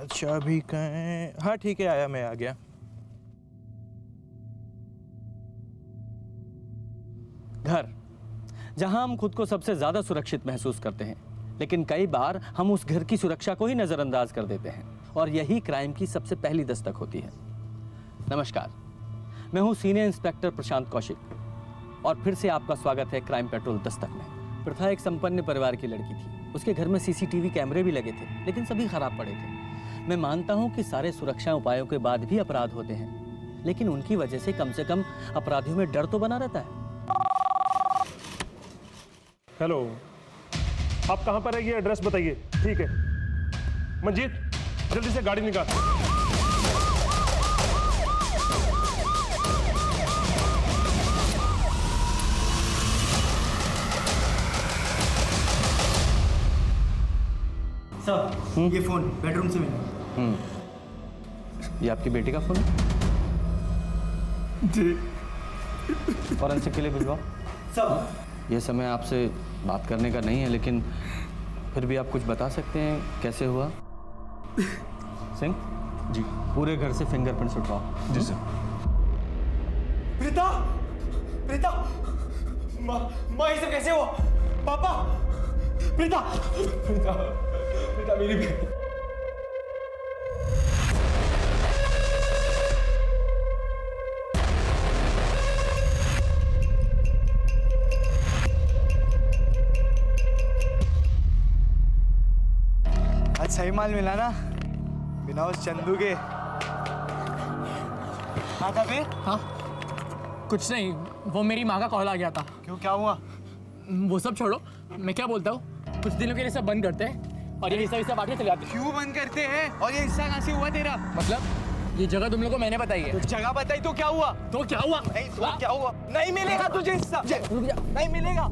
चाबी कहाँ है? हाँ ठीक है, आया, मैं आ गया। घर, जहां हम खुद को सबसे ज्यादा सुरक्षित महसूस करते हैं, लेकिन कई बार हम उस घर की सुरक्षा को ही नजरअंदाज कर देते हैं और यही क्राइम की सबसे पहली दस्तक होती है। नमस्कार, मैं हूं सीनियर इंस्पेक्टर प्रशांत कौशिक और फिर से आपका स्वागत है क्राइम पेट्रोल दस्तक में। प्रथा एक संपन्न परिवार की लड़की थी। उसके घर में सीसीटीवी कैमरे भी लगे थे, लेकिन सभी खराब पड़े थे। मैं मानता हूं कि सारे सुरक्षा उपायों के बाद भी अपराध होते हैं, लेकिन उनकी वजह से कम अपराधियों में डर तो बना रहता है। हेलो, आप कहाँ पर है? ये एड्रेस बताइए। ठीक है मंजीत, जल्दी से गाड़ी निकाल। सर, ये फोन बेडरूम से मिला। ये आपकी बेटी का फोन है? जी। फॉरेंसिक के लिए भिजवाओ। सर, ये समय आपसे बात करने का नहीं है, लेकिन फिर भी आप कुछ बता सकते हैं कैसे हुआ? सिंह जी। पूरे घर से फिंगरप्रिंट्स उठवाओ। जी सर। प्रीता, प्रीता, माँ ये सब कैसे हुआ? पापा, प्रीता, प्रीता, प्रीता मेरी बेटी। आज सही माल मिला ना, बिना उस चंदू के। हाँ था फिर? हाँ, कुछ नहीं, वो मेरी माँ का कॉल आ गया था। क्यों, क्या हुआ? वो सब छोड़ो, मैं क्या बोलता हूँ, कुछ दिनों के लिए सब बंद करते हैं और ये हिस्सा बांट के चले जाते हैं। क्यों बंद करते हैं? और ये हिस्सा कहाँ से हुआ तेरा? मतलब ये जगह तुम लोगों को मैंने बताई है। जगह बताई तो क्या हुआ? तो क्या हुआ? नहीं तो क्या हुआ? नहीं मिलेगा तुझे हिस्सा, नहीं मिलेगा।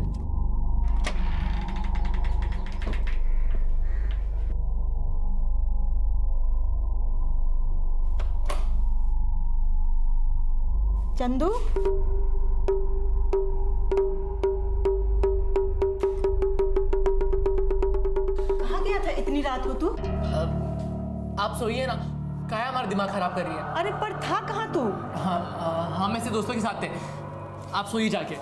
चंदू, कहाँ गया था इतनी रात को तू? आप सोइए ना, क्या है हमारा दिमाग खराब कर रही है। अरे पर था कहाँ तू? हाँ, मैं से दोस्तों के साथ थे। आप सोइए जाके।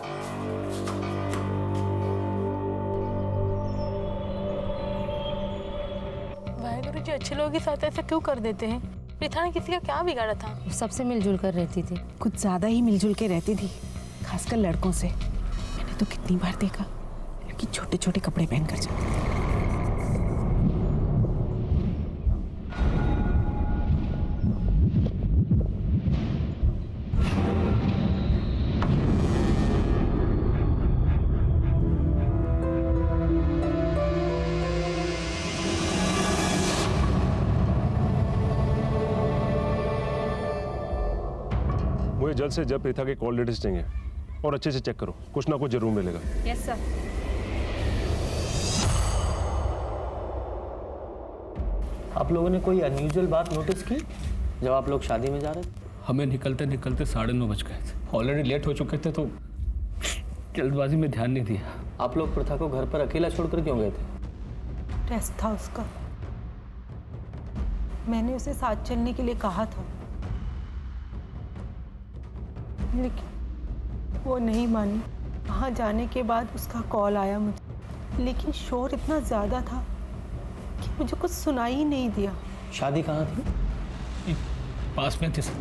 वाहेगुरु जी, अच्छे लोगों के साथ ऐसा क्यों कर देते हैं? प्रीता ने किसी का क्या बिगाड़ा था? सबसे मिलजुल कर रहती थी। कुछ ज्यादा ही मिलजुल के रहती थी, खासकर लड़कों से। मैंने तो कितनी बार देखा लड़की छोटे छोटे कपड़े पहनकर जाती। मुझे जल्द से जल्द प्रीता के कॉल डिटेल्स चाहिए और अच्छे से चेक करो, कुछ ना कुछ जरूर मिलेगा। Yes sir. आप लोगों ने कोई अनयूजुअल बात नोटिस की जब आप लोग शादी में जा रहे थे? हमें निकलते निकलते 9:30 बज गए थे। ऑलरेडी लेट हो चुके थे तो जल्दबाजी में ध्यान नहीं दिया। आप लोग प्रथा को घर पर अकेला छोड़कर क्यों गए थे? टेस्ट था उसका, मैंने उसे साथ चलने के लिए कहा था, लेकिन वो नहीं मानी। वहाँ जाने के बाद उसका कॉल आया मुझे, लेकिन शोर इतना ज़्यादा था कि मुझे कुछ सुनाई ही नहीं दिया। शादी कहाँ थी? पास में थे सर,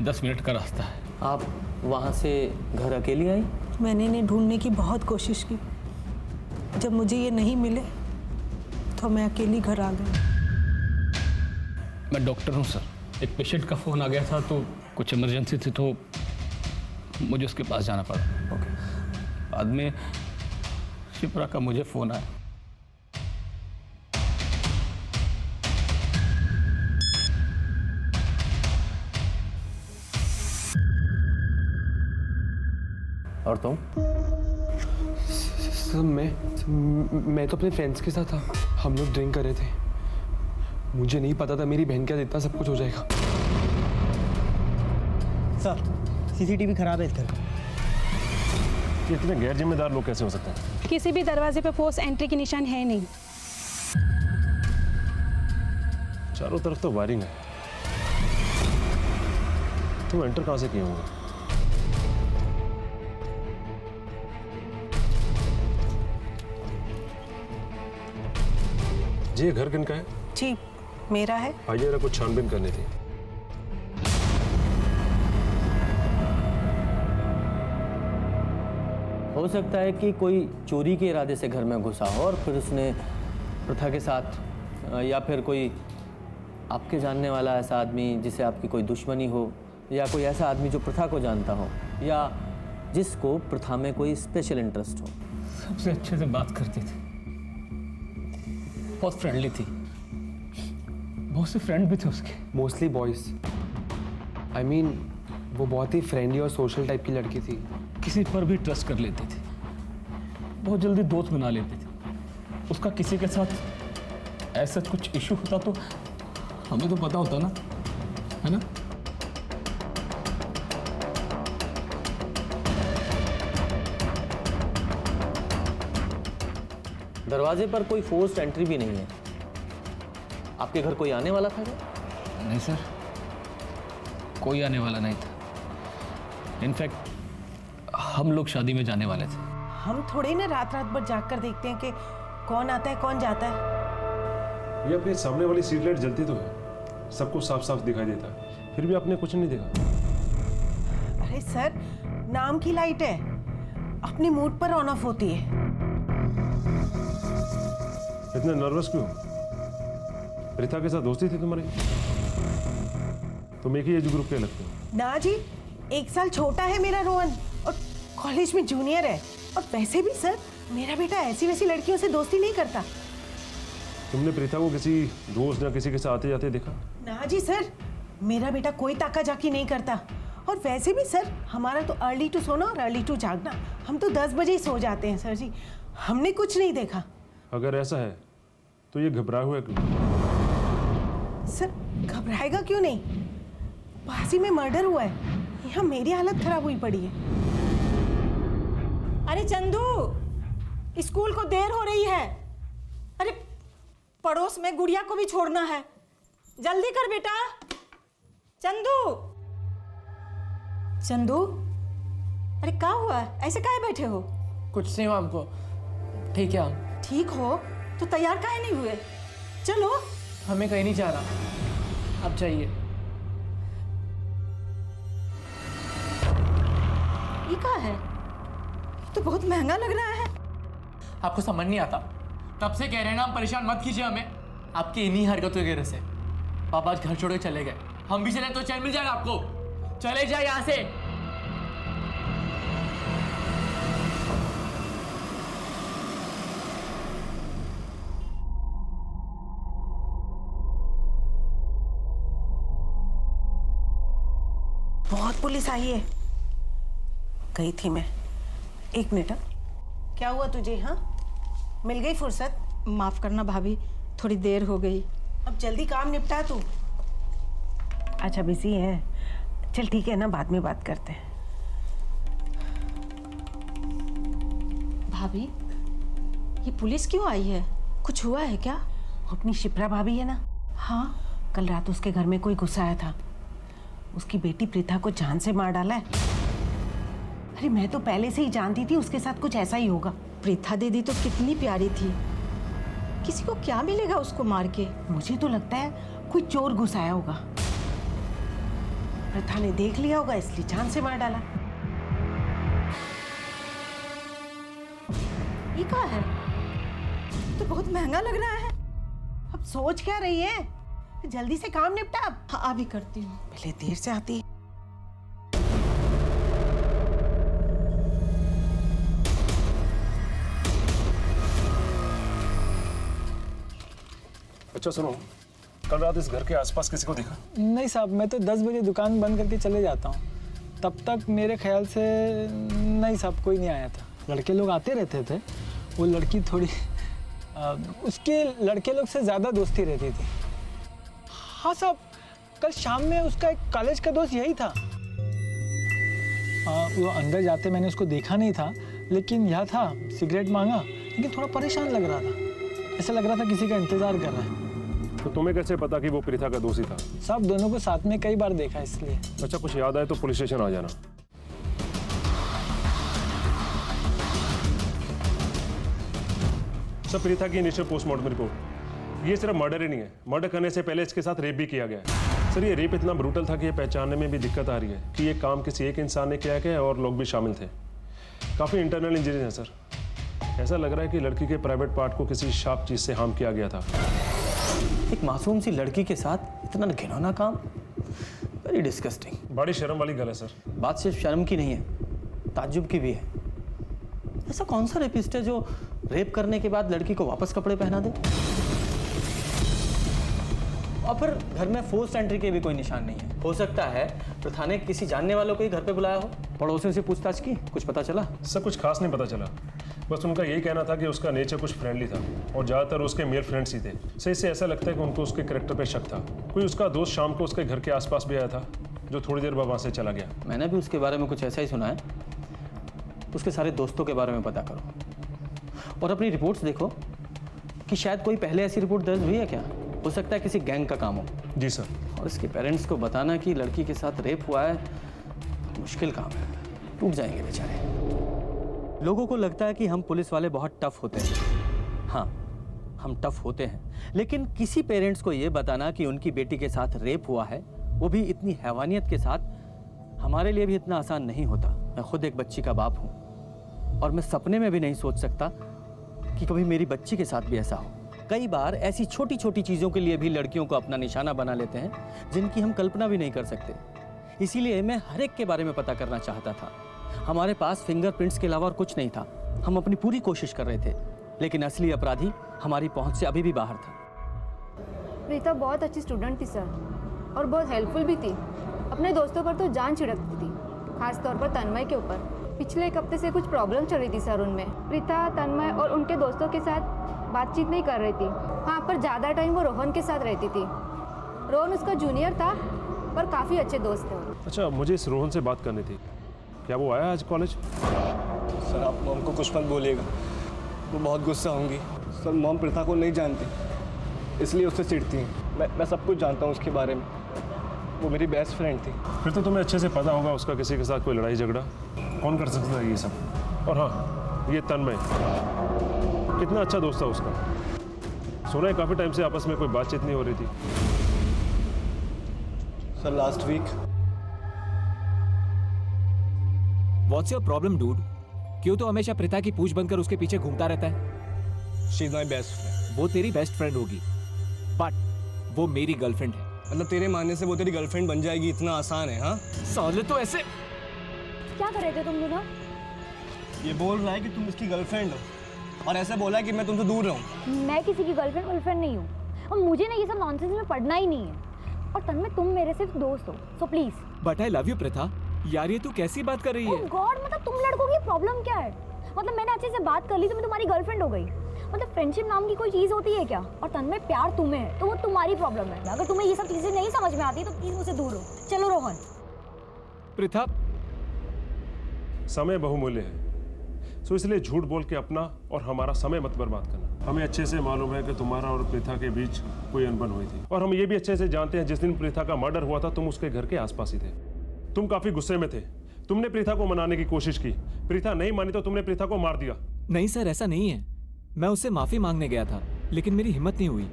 10 मिनट का रास्ता है। आप वहाँ से घर अकेली आई? मैंने इन्हें ढूंढने की बहुत कोशिश की। जब मुझे ये नहीं मिले तो मैं अकेली घर आ गई। मैं डॉक्टर हूँ सर, एक पेशेंट का फ़ोन आ गया था तो कुछ इमरजेंसी थी तो मुझे उसके पास जाना पड़ा। ओके। बाद में शिप्रा का मुझे फ़ोन आया। और तुम? सर मैं तो अपने फ्रेंड्स के साथ था, हम लोग ड्रिंक कर रहे थे। मुझे नहीं पता था मेरी बहन के साथ इतना सब कुछ हो जाएगा। सर, सीसीटीवी खराब है इस घर का। ये इतने गैर जिम्मेदार लोग कैसे हो सकते हैं? किसी भी दरवाजे पे फोर्स एंट्री के निशान है नहीं। चारों तरफ तो वायरिंग है, तुम एंटर कहां से किए होंगे? जी ये घर किनका है? जी मेरा है। आइए जरा कुछ छानबीन करनी थी। हो सकता है कि कोई चोरी के इरादे से घर में घुसा हो और फिर उसने प्रथा के साथ, या फिर कोई आपके जानने वाला ऐसा आदमी जिसे आपकी कोई दुश्मनी हो, या कोई ऐसा आदमी जो प्रथा को जानता हो, या जिसको प्रथा में कोई स्पेशल इंटरेस्ट हो। सबसे अच्छे से बात करती थी, बहुत फ्रेंडली थी, बहुत से फ्रेंड भी थे उसके। Mostly boys. आई मीन वो बहुत ही फ्रेंडली और सोशल टाइप की लड़की थी। किसी पर भी ट्रस्ट कर लेती थी, बहुत जल्दी दोस्त बना लेती थी। उसका किसी के साथ ऐसा कुछ इशू होता तो हमें तो पता होता ना, है ना? दरवाजे पर कोई फोर्स्ड एंट्री भी नहीं है। आपके घर कोई आने वाला था क्या? नहीं सर, कोई आने वाला नहीं था। इनफैक्ट हम लोग शादी में जाने वाले थे। हम थोड़े ना रात रात भर जाग कर देखते हैं कि कौन आता है कौन जाता है। ये अपने सामने वाली स्ट्रीट लाइट जलती तो है, सबको साफ साफ दिखाई देता है, फिर भी आपने कुछ नहीं देखा। अरे सर, नाम की लाइट है, अपने मूड पर ऑन ऑफ होती है। इतने नर्वस क्यों? प्रीता के साथ दोस्ती थी तुम्हारी? तुम एक ही एज ग्रुप के लगते हो। ना जी, 1 साल छोटा है मेरा रोहन और कॉलेज में जूनियर है। और वैसे भी सर, मेरा बेटा ऐसी वैसी लड़कियों से दोस्ती नहीं करता। तुमने प्रीता को किसी दोस्त या किसी के साथ आते जाते देखा? ना जी सर, मेरा बेटा कोई ताका जाकी नहीं करता। और वैसे भी सर, हमारा तो अर्ली टू सोना और अर्ली टू जागना। हम तो 10 बजे ही सो जाते हैं सर जी। हमने कुछ नहीं देखा। अगर ऐसा है तो ये घबराया हुआ क्यों? सर घबराएगा क्यों नहीं? पास ही में मर्डर हुआ है, यहाँ मेरी हालत खराब हुई पड़ी है। अरे चंदू, स्कूल को देर हो रही है। अरे पड़ोस में गुड़िया को भी छोड़ना है, जल्दी कर बेटा। चंदू, चंदू, अरे क्या हुआ? ऐसे काहे बैठे हो? कुछ नहीं हुआ हमको, ठीक है हम। ठीक हो तो तैयार काहे नहीं हुए? चलो। हमें कहीं नहीं जा रहा, अब चाहिए। ये क्या है? तो बहुत महंगा लग रहा है। आपको समझ नहीं आता? तब से कह रहे हैं ना, हम परेशान मत कीजिए हमें, आपकी इन्हीं हरकतों की वजह से। पापा आज घर छोड़ के चले गए, हम भी चले तो चैन मिल जाएगा आपको। चले जाए यहाँ से। बहुत पुलिस आई है। गई थी मैं। 1 मिनट। क्या हुआ तुझे? हाँ, मिल गई फुर्सत? माफ करना भाभी, थोड़ी देर हो गई। अब जल्दी काम निपटा तू। अच्छा बिजी है, चल ठीक है ना, बाद में बात करते हैं। भाभी, ये पुलिस क्यों आई है? कुछ हुआ है क्या? अपनी शिप्रा भाभी है ना? हाँ। कल रात उसके घर में कोई घुसा आया था। उसकी बेटी प्रीता को जान से मार डाला है। अरे मैं तो पहले से ही जानती थी उसके साथ कुछ ऐसा ही होगा। प्रीता दीदी तो कितनी प्यारी थी, किसी को क्या मिलेगा उसको मार के? मुझे तो लगता है कोई चोर घुसाया होगा। प्रथा ने देख लिया होगा इसलिए जान से मार डाला। ये क्या है? तो बहुत महंगा लग रहा है। अब सोच क्या रही है? जल्दी से काम निपटा। अब हाँ, अभी करती हूँ। पहले देर से आती है। अच्छा सुनो, कल रात इस घर के आसपास किसी को देखा? नहीं साहब, मैं तो 10 बजे दुकान बंद करके चले जाता हूँ। तब तक मेरे ख्याल से नहीं साहब, कोई नहीं आया था। लड़के लोग आते रहते थे। वो लड़की थोड़ी उसके लड़के लोग से ज़्यादा दोस्ती रहती थी। हाँ साहब, कल शाम में उसका एक कॉलेज का दोस्त यही था। वो अंदर जाते मैंने उसको देखा नहीं था, लेकिन यह था, सिगरेट मांगा, लेकिन थोड़ा परेशान लग रहा था। ऐसा लग रहा था किसी का इंतज़ार कर रहा है। तो तुम्हें कैसे पता कि वो प्रीता का दोस्त ही था? सब दोनों को साथ में कई बार देखा इसलिए। अच्छा, कुछ याद आए तो पुलिस स्टेशन आ जाना। सर, प्रीता की इनिशियल पोस्टमार्टम रिपोर्ट, ये सिर्फ मर्डर ही नहीं है, मर्डर करने से पहले इसके साथ रेप भी किया गया है। सर, ये रेप इतना ब्रूटल था कि ये पहचानने में भी दिक्कत आ रही है कि ये काम किसी एक इंसान ने किया है और लोग भी शामिल थे। काफ़ी इंटरनल इंजरीज हैं सर। ऐसा लग रहा है कि लड़की के प्राइवेट पार्ट को किसी शार्प चीज़ से हार्म किया गया था। एक मासूम सी लड़की के साथ इतना घिनौना काम, वेरी डिस्गस्टिंग। बड़ी शर्म वाली गल है सर। बात सिर्फ शर्म की नहीं है, ताज्जुब की भी है। ऐसा कौन सा रेपिस्ट है जो रेप करने के बाद लड़की को वापस कपड़े पहना दे? और फिर घर में फोर्स एंट्री के भी कोई निशान नहीं है। हो सकता है प्रथा ने किसी जानने वालों को ही घर पे बुलाया हो। पड़ोसियों से पूछताछ की, कुछ पता चला? सब कुछ खास नहीं पता चला, बस उनका यही कहना था कि उसका नेचर कुछ फ्रेंडली था और ज़्यादातर उसके मेल फ्रेंड्स ही थे। सही से ऐसा लगता है कि उनको उसके कैरेक्टर पे शक था। कोई उसका दोस्त शाम को उसके घर के आसपास भी आया था जो थोड़ी देर बाद वहाँ से चला गया। मैंने भी उसके बारे में कुछ ऐसा ही सुना है। उसके सारे दोस्तों के बारे में पता करो और अपनी रिपोर्ट्स देखो कि शायद कोई पहले ऐसी रिपोर्ट दर्ज हुई है क्या। हो सकता है किसी गैंग का काम हो। जी सर। और इसके पेरेंट्स को बताना कि लड़की के साथ रेप हुआ है मुश्किल काम है, टूट जाएंगे बेचारे। लोगों को लगता है कि हम पुलिस वाले बहुत टफ होते हैं। हाँ, हम टफ होते हैं, लेकिन किसी पेरेंट्स को ये बताना कि उनकी बेटी के साथ रेप हुआ है, वो भी इतनी हैवानियत के साथ, हमारे लिए भी इतना आसान नहीं होता। मैं खुद एक बच्ची का बाप हूँ और मैं सपने में भी नहीं सोच सकता कि कभी मेरी बच्ची के साथ भी ऐसा हो। कई बार ऐसी छोटी छोटी चीज़ों के लिए भी लड़कियों को अपना निशाना बना लेते हैं जिनकी हम कल्पना भी नहीं कर सकते। इसीलिए मैं हर एक के बारे में पता करना चाहता था। हमारे पास फिंगरप्रिंट्स के अलावा और कुछ नहीं था। हम अपनी पूरी कोशिश कर रहे थे, लेकिन असली अपराधी हमारी पहुंच से अभी भी बाहर था। प्रीता बहुत अच्छी स्टूडेंट थी सर, और बहुत हेल्पफुल भी थी। अपने दोस्तों पर तो जान छिड़कती थी, खास तौर पर तन्मय के ऊपर। पिछले एक हफ्ते से कुछ प्रॉब्लम चल रही थी सर उनमें। प्रीता, तन्मय और उनके दोस्तों के साथ बातचीत नहीं कर रही थी। हाँ, पर ज़्यादा टाइम वो रोहन के साथ रहती थी। रोहन उसका जूनियर था, पर काफ़ी अच्छे दोस्त थे। अच्छा, मुझे इस रोहन से बात करनी थी। क्या वो आया आज कॉलेज? सर, आप मॉम को कुछ मत बोलिएगा, वो बहुत गुस्सा होंगी। सर, मॉम प्रीता को नहीं जानती, इसलिए उससे चिढ़ती हैं। मैं सब कुछ जानता हूँ उसके बारे में। वो मेरी बेस्ट फ्रेंड थी। फिर तो तुम्हें अच्छे से पता होगा उसका किसी के साथ कोई लड़ाई झगड़ा। कौन कर सकता है ये सब? और हाँ, ये तन्मय कितना अच्छा दोस्त था उसका। सुना है काफ़ी टाइम से आपस में कोई बातचीत नहीं हो रही थी। Sir, last week. What's your problem dude? क्यों तो हमेशा प्रीता की पूछ बनकर उसके पीछे घूमता रहता है? She is my best friend. वो तेरी बेस्ट फ्रेंड होगी, बट वो मेरी गर्लफ्रेंड है। मतलब तेरे मानने से वो तेरी गर्लफ्रेंड बन जाएगी, इतना आसान है? हाँ साले, तो ऐसे क्या कर रहे थे तुम दोनों? ये बोल रहा है कि तुम इसकी गर्लफ्रेंड हो और ऐसे बोला है कि मैं तुमसे दूर रहूं। मैं किसी की गर्लफ्रेंड नहीं हूँ, और मुझे ना ये सब नॉनसेंस में पढ़ना ही नहीं है। और तन्मय, तुम मेरे सिर्फ दोस्त हो, so please. But I love you Preeta. यार, ये तू कैसी बात कर रही है? ओह गॉड, मतलब तुम लड़कों की प्रॉब्लम क्या है? मतलब मैंने अच्छे से बात कर ली तो मैं तुम्हारी गर्लफ्रेंड हो गई? मतलब फ्रेंडशिप नाम की कोई चीज होती है क्या? और तन्मय, प्यार तुम्हें है तो वो तुम्हारी प्रॉब्लम है। अगर तुम्हें ये सब चीजें नहीं समझ में आती तो प्लीज मुझसे दूर हो। चलो रोहन। प्रीता, समय बहुमूल्य है, सो इसलिए झूठ बोल के अपना और हमारा समय मत बर्बाद करना। हमें अच्छे से मालूम है कि तुम्हारा और प्रीता के बीच कोई अनबन हुई थी, और हम ये भी अच्छे से जानते हैं जिस दिन प्रीता का मर्डर हुआ था तुम उसके घर के आसपास ही थे। तुम काफी गुस्से में थे। तुमने प्रीता को मनाने की कोशिश की, प्रीता नहीं मानी तो तुमने प्रीता को मार दिया। नहीं सर, ऐसा नहीं है। मैं उससे माफी मांगने गया था, लेकिन मेरी हिम्मत नहीं हुई।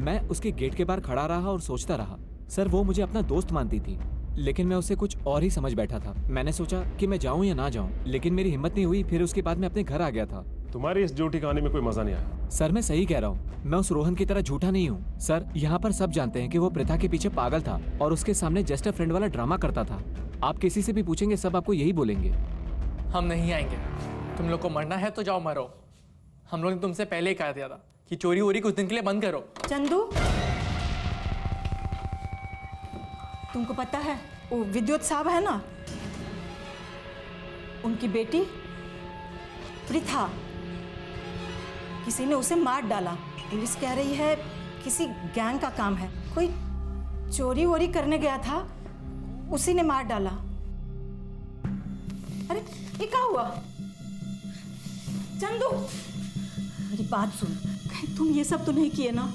मैं उसके गेट के बाहर खड़ा रहा और सोचता रहा। सर, वो मुझे अपना दोस्त मानती थी, लेकिन मैं उसे कुछ और ही समझ बैठा था। मैंने सोचा कि मैं जाऊं या ना जाऊं, लेकिन मेरी हिम्मत नहीं हुई। फिर उसके बाद मैं अपने घर आ गया था। तुम्हारी इस झूठी कहानी में कोई मजा नहीं आया। सर, मैं सही कह रहा हूँ। मैं उस रोहन की तरह झूठा नहीं हूँ। सर, यहाँ पर सब जानते हैं कि वो प्रीता के पीछे पागल था और उसके सामने जस्ट अ फ्रेंड वाला ड्रामा करता था। आप किसी से भी पूछेंगे, सब आपको यही बोलेंगे। हम नहीं आएंगे। तुम लोग को मरना है तो जाओ मरो। हम लोग ने तुमसे पहले ही कहा दिया था कि चोरी वोरी कुछ दिन के लिए बंद करो। चंदू, तुमको पता है वो विद्युत साहब है ना, उनकी बेटी प्रीता, किसी ने उसे मार डाला। पुलिस कह रही है किसी गैंग का काम है। कोई चोरी वोरी करने गया था, उसी ने मार डाला। अरे ये क्या हुआ? चंदू, मेरी बात सुन, कहीं तुम ये सब तो नहीं किए ना?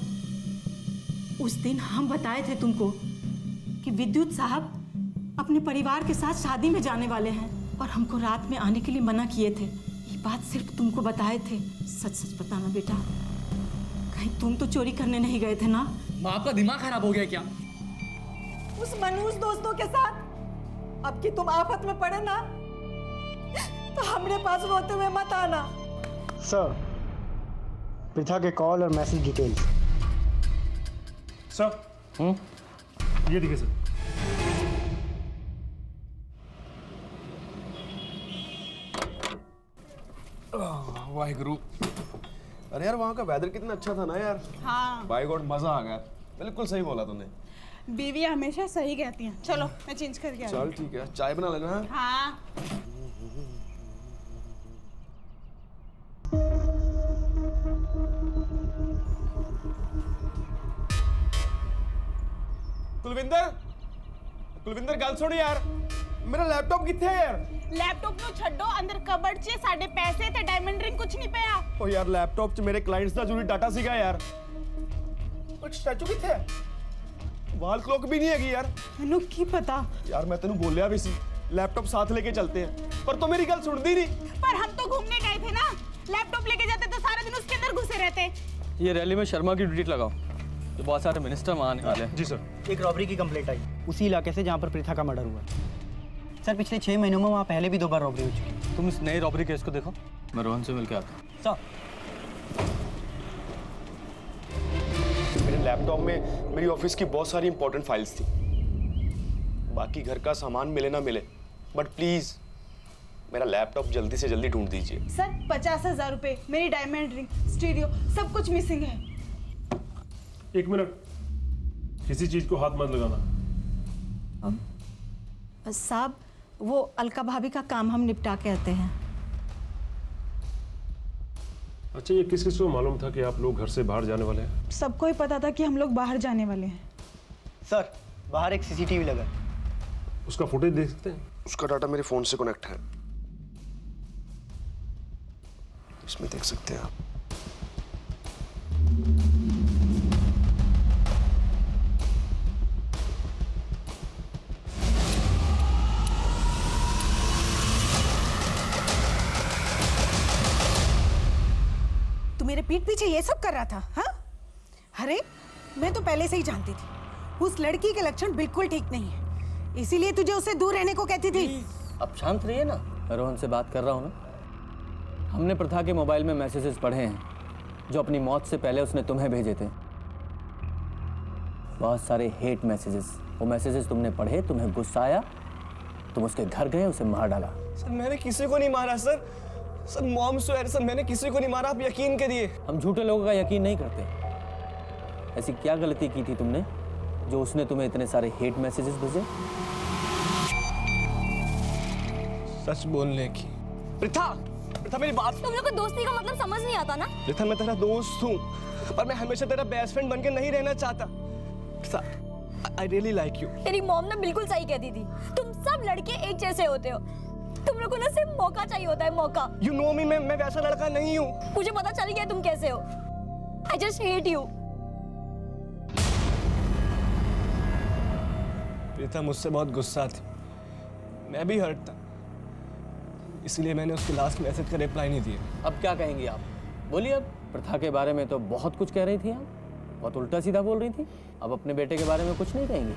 उस दिन हम बताए थे तुमको कि विद्युत साहब अपने परिवार के साथ शादी में जाने वाले हैं और हमको रात में आने के लिए मना किए थे। ये बात सिर्फ तुमको बताए थे। सच सच बताना बेटा, कहीं तुम तो चोरी करने नहीं गए थे ना? माँ, आपका दिमाग खराब हो गया क्या? उस मनहूस दोस्तों के साथ अब कि तुम आफत में पड़े ना, तो हमारे पास रोते हुए मत आना। सर, पृथा के कॉल और मैसेज डिटेल्स। सर, ये देखिए सर। वाहिगुरु। अरे यार, वहाँ का वेदर कितना अच्छा था ना यार। हाँ। बाय गॉड, मजा आ गया। बिल्कुल सही बोला तूने। बीवी हमेशा सही कहती हैं। चलो मैं चेंज करके आ रही हूँ। चल ठीक है, चाय बना लेना। हाँ। कुलविंदर गल सुन यार, मेरा लैपटॉप किथे है यार? लैपटॉप नु छड्डो, अंदर कबड़ च साडे पैसे ते डायमंड रिंग कुछ नहीं पिया। ओ यार, लैपटॉप च मेरे क्लाइंट्स दा जरूरी डाटा सीगा यार। कुछ स्टैचू किथे है? वाल क्लॉक भी नहीं हैगी यार। मैनू की पता यार, मैं तेनू बोलिया भी सी लैपटॉप साथ लेके चलते हैं, पर तो मेरी गल सुनदी नहीं। पर हम तो घूमने गए थे ना, लैपटॉप लेके जाते तो सारा दिन उसके अंदर घुसे रहते। ये रैली में शर्मा की ड्यूटी लगाओ, तो बहुत सारे मिनिस्टर वहाँ आने वाले हैं। जी सर। एक रॉबरी की कंप्लेंट आई उसी इलाके से जहाँ पर पृथा का मर्डर हुआ। सर, पिछले 6 महीनों में वहाँ पहले भी 2 बार रॉबरी हो चुकी है। तुम इस नए रॉबरी केस को देखो, मैं रोहन से मिलकर आता हूँ। सर, मेरे लैपटॉप में मेरी ऑफिस की बहुत सारी इंपॉर्टेंट फाइल्स थी। बाकी घर का सामान मिले ना मिले, बट प्लीज मेरा लैपटॉप जल्दी से जल्दी ढूंढ दीजिए। सर 50,000 रुपए, मेरी डायमंड रिंग, स्टीरियो सब कुछ मिसिंग है। एक मिनट, किसी चीज को हाथ मत लगाना। साहब, वो अलका भाभी का काम हम निपटा के आते हैं। अच्छा, ये किस किस को मालूम था कि आप लोग घर से बाहर जाने वाले हैं? सबको ही पता था कि हम लोग बाहर जाने वाले हैं। सर, बाहर एक सीसीटीवी लगा। उसका फुटेज देख सकते हैं? उसका डाटा मेरे फोन से कनेक्ट है, इसमें देख सकते हैं आप। तू मेरे पीठ पीछे ये सब कर रहा था? हाँ? अरे मैं तो पहले से ही जानती थी उस लड़की के लक्षण बिल्कुल ठीक नहीं है, इसीलिए तुझे उससे दूर रहने को कहती थी। अब शांत रहिए ना, मैं रोहन से बात कर रहा हूँ ना। हमने प्रथा के मोबाइल में मैसेजेस पढ़े हैं जो अपनी मौत से पहले उसने तुम्हें भेजे थे। बहुत सारे हेट मैसेजेस। वो मैसेजेस तुमने पढ़े, तुम्हें गुस्सा आया, तुम उसके घर गए, उसे मार डाला। सर, मैंने किसी को नहीं मारा sir. Sir, mom swear sir, मैंने किसी को नहीं मारा, आप यकीन करिए। हम झूठे लोगों का यकीन नहीं करते। ऐसी क्या गलती की थी तुमने जो उसने तुम्हें इतने सारे हेट मैसेजेस भेजे? सच बोलने की। पृथा, पृथा मेरी बात। तुम लोग को दोस्ती का मतलब समझ नहीं आता ना? पृथा, मैं तेरा दोस्त हूँ, पर मैं हमेशा तेरा बेस्ट फ्रेंड बनके नहीं रहना चाहता। Pritha, I really like you। तेरी मॉम ने बिल्कुल सही कहती थी, तुम सब लड़के एक जैसे होते हो। तुम लोगों को ना सिर्फ मौका चाहिए होता है, मौका। You know me, मैं वैसा लड़का नहीं हूँ। मुझे पता चल गया तुम कैसे हो। I just hate you। Preeta मुझसे बहुत गुस्सा थी, मैं भी हर्ट था, इसलिए मैंने उसके लास्ट मैसेज का रिप्लाई नहीं दिया। अब क्या कहेंगी आप? बोलिए। अब प्रथा के बारे में तो बहुत कुछ कह रही थी आप, बहुत उल्टा सीधा बोल रही थी। अब अपने बेटे के बारे में कुछ नहीं कहेंगी?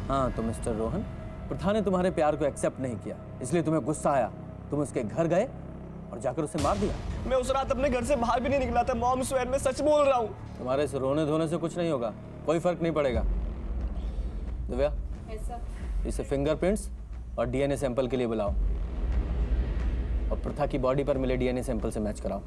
हाँ तो मिस्टर रोहन, प्रथा ने तुम्हारे प्यार को एक्सेप्ट नहीं किया, इसलिए तुम्हें गुस्सा आया, तुम उसके घर गए और जाकर उसे मार दिया। मैं उस रात अपने घर से बाहर भी नहीं निकला था। मॉम स्वेयर, मैं सच बोल रहा हूँ। तुम्हारे इस रोने धोने से कुछ नहीं होगा, कोई फर्क नहीं पड़ेगा। दिव्या, इसे फिंगरप्रिंट्स और डीएनए सैंपल के लिए बुलाओ और प्रथा की बॉडी पर मिले डीएनए सैंपल से मैच कराओ।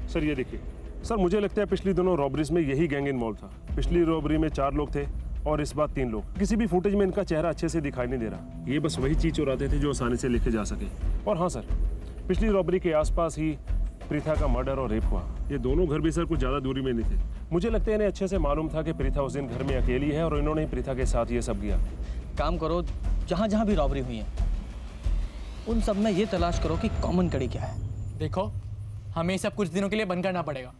सर ये देखिए सर, मुझे लगता है पिछली दोनों रॉबरीज में यही गैंग इन्वॉल्व था। पिछली रॉबरी में 4 लोग थे और इस बार 3 लोग। किसी भी फुटेज में इनका चेहरा अच्छे से दिखाई नहीं दे रहा। ये बस वही चीज चुराते थे जो आसानी से लेके जा सके। और हाँ सर, पिछली रॉबरी के आसपास ही प्रीथा का मर्डर और रेप हुआ। ये दोनों घर भी सर कुछ ज्यादा दूरी में नहीं थे। मुझे लगता है इन्हें अच्छे से मालूम था कि प्रीथा उस दिन घर में अकेली है और इन्होंने प्रीथा के साथ ये सब किया। काम करो, जहाँ जहाँ भी रॉबरी हुई है उन सब में ये तलाश करो कि कॉमन कड़ी क्या है। देखो, हमें सब कुछ दिनों के लिए बंद करना पड़ेगा।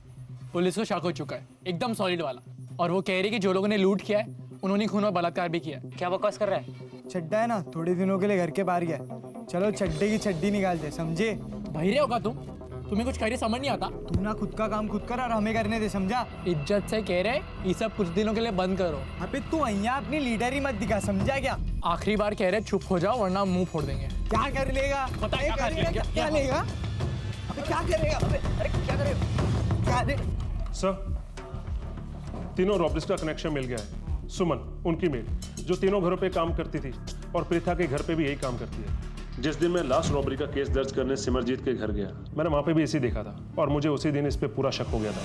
पुलिस को शक हो चुका है, एकदम सॉलिड वाला। और वो कह रही कि जो लोगों ने लूट किया है उन्होंने खून और बलात्कार भी किया है। क्या बकवास कर रहा है? चड्डा है ना, थोड़े दिनों के लिए घर के बाहर गया। चलो चड्डे की चड्डी निकाल दे, समझे? बहिरे होगा तुम, तुम्हें कुछ कह रही समझ नहीं आता। तू ना खुद का काम खुद कर और हमें करने दे, समझा? इज्जत से कह रहे ये सब कुछ दिनों के लिए बंद करो। अबे तू यहाँ अपनी लीडर ही मत दिखा, समझा क्या? आखिरी बार कह रहे चुप हो जाओ वरना मुंह फोड़ देंगे। क्या कर लेगा? पता क्या करेगा? क्या लेगा? अबे क्या करेगा? अरे क्या करेगा? क्या दे? सर, तीनों रॉबरीज का कनेक्शन मिल गया है। सुमन, उनकी मेड, जो तीनों घरों पे काम करती थी, और प्रीथा के घर पे भी यही काम करती है। जिस दिन मैं लास्ट रॉबरी का केस दर्ज करने सिमरजीत के घर गया, मैंने वहां पे भी इसी देखा था और मुझे उसी दिन इस पे पूरा शक हो गया था।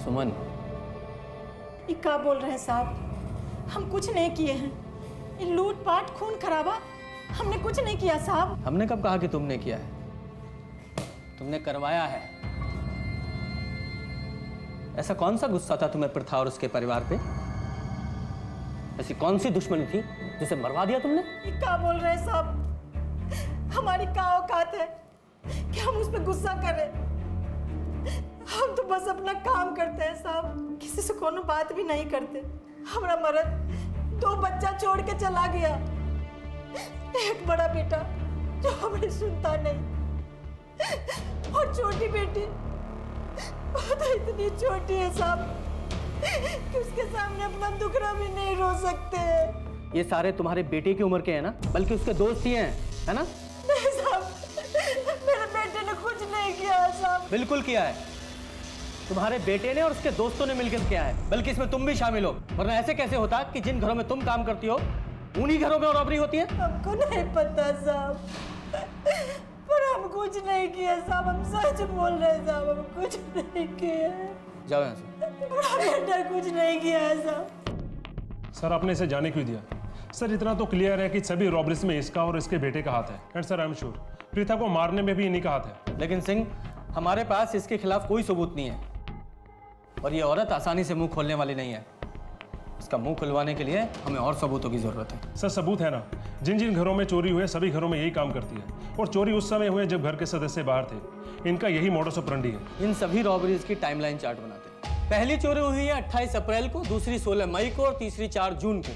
सुमन, ये क्या बोल रहे हैं साहब? हम कुछ नहीं किए हैं। ये लूटपाट खून खराबा हमने कुछ नहीं किया साहब। हमने कब कहा कि तुमने किया है? तुमने करवाया है। ऐसा कौन सा गुस्सा था तुम्हें प्रथा और उसके परिवार पे? ऐसी कौन सी दुश्मनी थी जिसे मरवा दिया तुमने? ये क्या बोल रहे हैं साहब? हमारी क्या औकात है कि हम उस पर गुस्सा करें? हम तो बस अपना काम करते हैं साहब, किसी से कोनो बात भी नहीं करते। हमारा मर्द 2 बच्चा छोड़ के चला गया, एक बड़ा बेटा जो हमें सुनता नहीं, और छोटी बेटी वो तो इतनी छोटी है साहब कि उसके सामने अपना दुखड़ा भी नहीं रो सकते। ये सारे तुम्हारे बेटे की उम्र के हैं ना, बल्कि उसके दोस्त ही हैं, है ना? नहीं साहब, मेरे बेटे ने कुछ नहीं किया है साहब। बिल्कुल किया है। तुम्हारे बेटे ने और उसके दोस्तों ने मिलकर किया है, बल्कि इसमें तुम भी शामिल हो। वरना ऐसे कैसे होता कि जिन घरों में तुम काम करती हो उन्हीं घरों में रॉबरी होती है? हमको नहीं पता साहब, पर हम कुछ नहीं किया साहब। हम सच बोल रहे हैं साहब, हम कुछ नहीं किया। जाओ यहाँ से। बड़ा बेटा कुछ नहीं किया है साहब। सर, आपने इसे जाने क्यों दिया? सर, इतना तो क्लियर है कि सभी रॉबरीज में इसका और इसके बेटे का हाथ है। And sir, I am sure Preetha को मारने में भी इन्हीं का हाथ है। लेकिन सिंह, हमारे पास इसके खिलाफ कोई सबूत नहीं है, और ये औरत आसानी से मुंह खोलने वाली नहीं है। इसका मुंह खुलवाने के लिए हमें और सबूतों की जरूरत है। सर, सबूत है ना। जिन जिन घरों में चोरी हुए सभी घरों में यही काम करती है, और चोरी उस समय हुए जब घर के सदस्य बाहर थे। इनका यही मॉडस ऑपरेंडी है। इन सभी रॉबरीज की टाइमलाइन चार्ट बनाते हैं। पहली चोरी हुई है 28 अप्रैल को, दूसरी 16 मई को और तीसरी 4 जून को।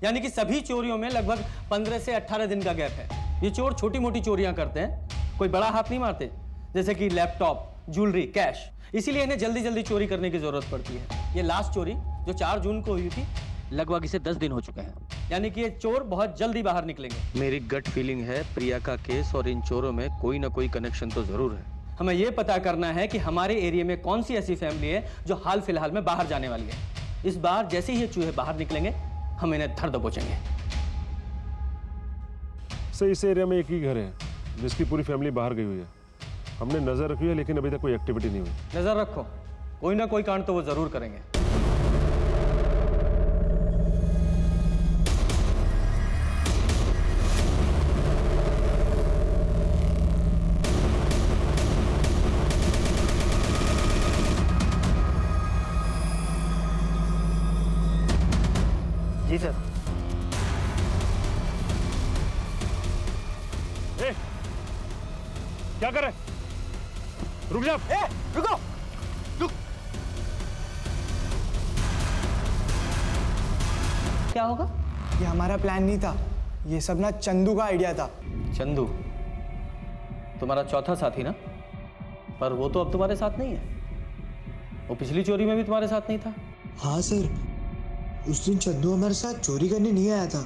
यानी कि सभी चोरियों में लगभग 15 से 18 दिन का गैप है। ये चोर छोटी मोटी चोरियां करते हैं, कोई बड़ा हाथ नहीं मारते, जैसे कि लैपटॉप, ज्वेलरी, कैश। इसीलिए इन्हें जल्दी जल्दी चोरी करने की जरूरत पड़ती है। ये लास्ट चोरी जो 4 जून को हुई थी, लगभग इसे 10 दिन हो चुके हैं। यानी कि ये चोर बहुत जल्दी बाहर निकलेंगे। मेरी गट फीलिंग है प्रिया का केस और इन चोरों में कोई ना कोई कनेक्शन तो जरूर है। हमें ये पता करना है कि हमारे एरिया में कौन सी ऐसी फैमिली है जो हाल फिलहाल में बाहर जाने वाली है। इस बार जैसे ही ये चूहे बाहर निकलेंगे, हम इन्हें धर दबोचेंगे। सर, इस एरिया में एक ही घर है जिसकी पूरी फैमिली बाहर गई हुई है। हमने नजर रखी है, लेकिन अभी तक कोई एक्टिविटी नहीं हुई। नजर रखो, कोई ना कोई कांड तो वो जरूर करेंगे। जी सर। ए, क्या कर रहे? रुक जा। रुको, रुक। क्या होगा? ये हमारा प्लान नहीं था, ये सब ना चंदू का आइडिया था। चंदू तुम्हारा चौथा साथी ना? पर वो तो अब तुम्हारे साथ नहीं है। वो पिछली चोरी में भी तुम्हारे साथ नहीं था। हाँ सर, उस दिन चंदू हमारे साथ चोरी करने नहीं आया था,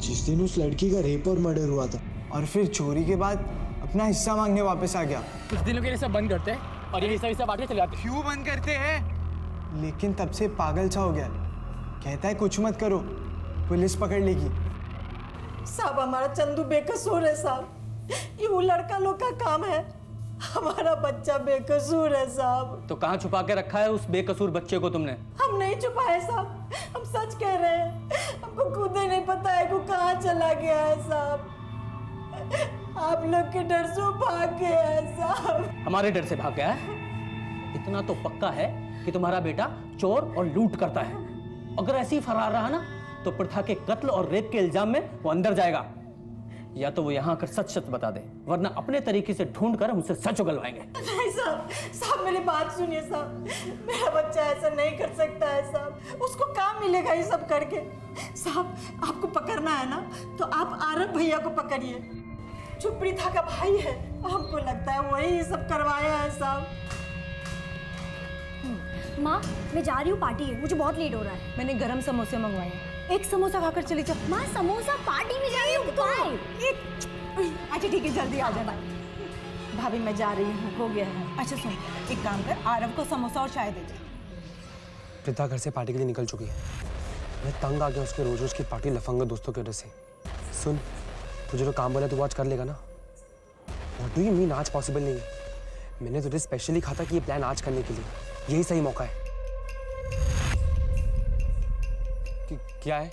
जिस दिन उस लड़की का रेप और मर्डर हुआ था। और फिर चोरी के बाद अपना हिस्सा मांगने वापस आ गया। कुछ दिनों के लिए सब बंद करते हैं और ये हिस्सा बांट के चले जाते हैं। क्यों बंद करते हैं? लेकिन तब से पागल सा हो गया, कहता है कुछ मत करो, पुलिस पकड़ लेगी। साहब, हमारा चंदू बेकसूर है साहब, ये वो लड़का लोग का काम है। हमारा बच्चा बेकसूर है साहब। तो कहाँ छुपा के रखा है उस बेकसूर बच्चे को तुमने? हम नहीं छुपाए साहब, हम सच कह रहे हैं। हमको खुद ही नहीं पता है कि कहाँ चला गया है साहब। आप लोग के डर से भाग गया है साहब। हमारे डर से भाग गया है? इतना तो पक्का है कि तुम्हारा बेटा चोर और लूट करता है। अगर ऐसे ही फरार रहा ना, तो प्रथा के कत्ल और रेप के इल्जाम में वो अंदर जाएगा। या तो वो यहाँ आकर सच सच बता दे, वरना अपने तरीके से ढूंढ कर हम उसे सच उगलवाएंगे। नहीं साहब, साहब मेरी बात सुनिए साहब, मेरा बच्चा ऐसा नहीं कर सकता है साहब, उसको काम मिलेगा ये सब करके। साहब आपको पकड़ना है ना तो आप आरव भैया को पकड़िए, जो प्रीथा का भाई है। हमको लगता है वही ये सब करवाया है साहब। माँ मैं जा रही हूँ, पार्टी है, मुझे बहुत लेट हो रहा है। मैंने गरम समोसे मंगवाए हैं, एक समोसा खाकर चली जाओ। माँ समोसा पार्टी में जा रही हूँ तो अच्छा ठीक है, जल्दी आ जाना। भाभी मैं जा रही हूँ, हो गया है। अच्छा सुन, एक काम कर, आरव को समोसा और चाय दे दे। प्रीता घर से पार्टी के लिए निकल चुकी है। मैं तंग आ गया उसके रोज रोज की पार्टी लफंगा दोस्तों की वजह से। सुन, तुझे जो काम बोला तू आज कर लेगा ना? व्हाट डू यू मीन आज पॉसिबल नहीं है? मैंने तुझे स्पेशली कहा था कि ये प्लान आज करने के लिए, यही सही मौका है। क्या है?